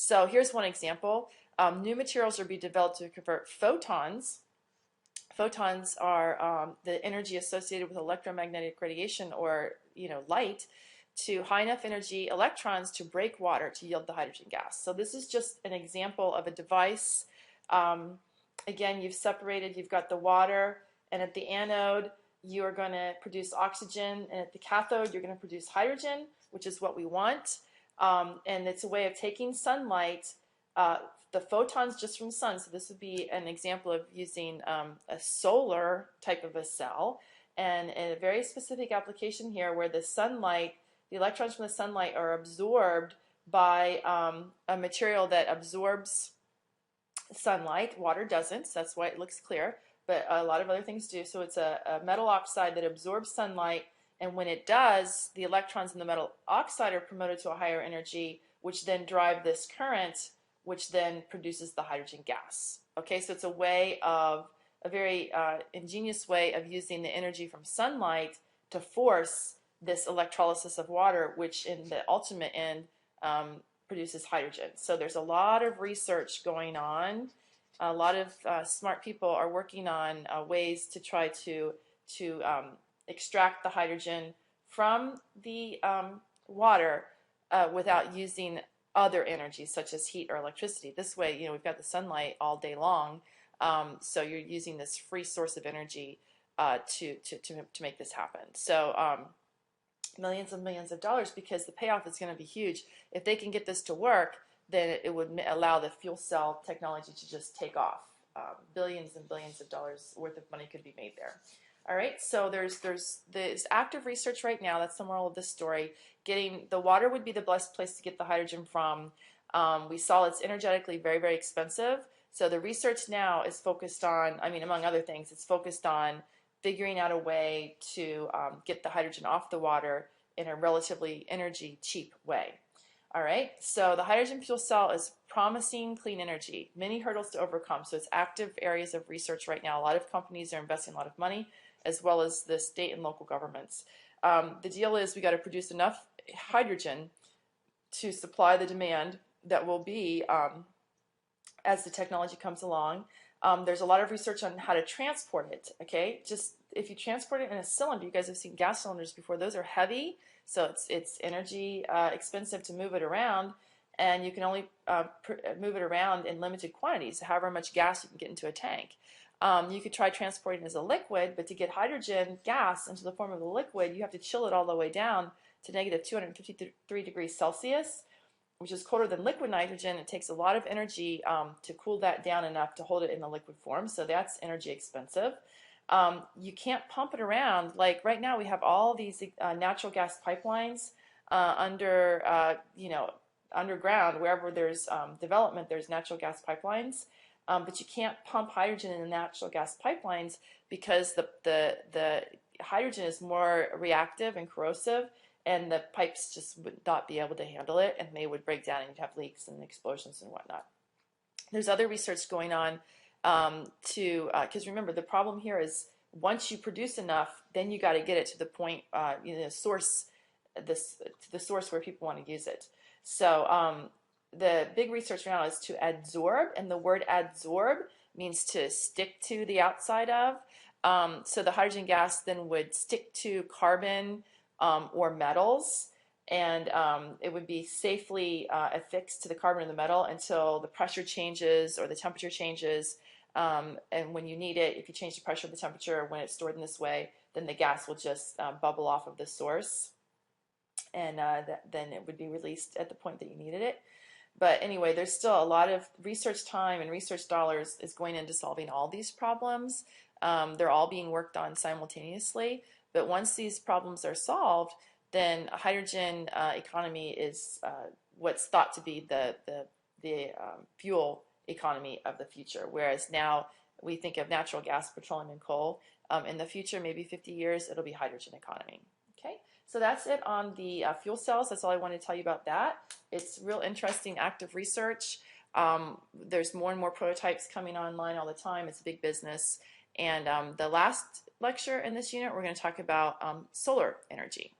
So here's one example. New materials are being developed to convert photons. Photons are the energy associated with electromagnetic radiation, or light, to high enough energy electrons to break water to yield the hydrogen gas. So this is just an example of a device. Again, you've got the water, and at the anode you are going to produce oxygen, and at the cathode you're going to produce hydrogen, which is what we want. And it's a way of taking sunlight, the photons just from the sun. So this would be an example of using a solar type of a cell, and a very specific application here where the sunlight, the electrons from the sunlight are absorbed by a material that absorbs sunlight. Water doesn't, so that's why it looks clear, but a lot of other things do. So it's a metal oxide that absorbs sunlight, and when it does, the electrons in the metal oxide are promoted to a higher energy, which then drive this current, which then produces the hydrogen gas. Okay, so it's a very ingenious way of using the energy from sunlight to force this electrolysis of water, which in the ultimate end produces hydrogen. So there's a lot of research going on. A lot of smart people are working on ways to try to extract the hydrogen from the water without using other energies such as heat or electricity. This way, we've got the sunlight all day long, so you're using this free source of energy to make this happen. So millions and millions of dollars, because the payoff is going to be huge. If they can get this to work, then it would allow the fuel cell technology to just take off. Billions and billions of dollars worth of money could be made there. All right, so there's active research right now. That's the moral of this story. Getting the water would be the best place to get the hydrogen from. We saw it's energetically very, very expensive. So the research now is focused on, among other things, it's focused on figuring out a way to get the hydrogen off the water in a relatively energy cheap way. All right, so the hydrogen fuel cell is promising clean energy. Many hurdles to overcome. So it's active areas of research right now. A lot of companies are investing a lot of money, as well as the state and local governments. The deal is we got to produce enough hydrogen to supply the demand that will be as the technology comes along. There's a lot of research on how to transport it. Okay, just if you transport it in a cylinder, you guys have seen gas cylinders before. Those are heavy, so it's energy expensive to move it around, and you can only move it around in limited quantities, however much gas you can get into a tank. You could try transporting it as a liquid, but to get hydrogen gas into the form of a liquid, you have to chill it all the way down to negative 253 degrees Celsius, which is colder than liquid nitrogen. It takes a lot of energy to cool that down enough to hold it in the liquid form, so that's energy expensive. You can't pump it around. Like right now we have all these natural gas pipelines underground. Wherever there's development, there's natural gas pipelines. But you can't pump hydrogen in the natural gas pipelines because the hydrogen is more reactive and corrosive, and the pipes just would not be able to handle it, and they would break down, and you'd have leaks and explosions and whatnot. There's other research going on because remember, the problem here is once you produce enough, then you got to get it to the point, the source where people want to use it. So the big research now is to adsorb, and the word adsorb means to stick to the outside of. So the hydrogen gas then would stick to carbon or metals, and it would be safely affixed to the carbon and the metal until the pressure changes or the temperature changes. And when you need it, if you change the pressure or the temperature when it's stored in this way, then the gas will just bubble off of the source, and then it would be released at the point that you needed it. But anyway, there's still a lot of research time and research dollars is going into solving all these problems. They're all being worked on simultaneously. But once these problems are solved, then a hydrogen economy is what's thought to be the fuel economy of the future. Whereas now we think of natural gas, petroleum, and coal. In the future, maybe 50 years, it'll be hydrogen economy. Okay, so that's it on the fuel cells. That's all I wanted to tell you about that. It's real interesting, active research. There's more and more prototypes coming online all the time. It's a big business. And the last lecture in this unit, we're going to talk about solar energy.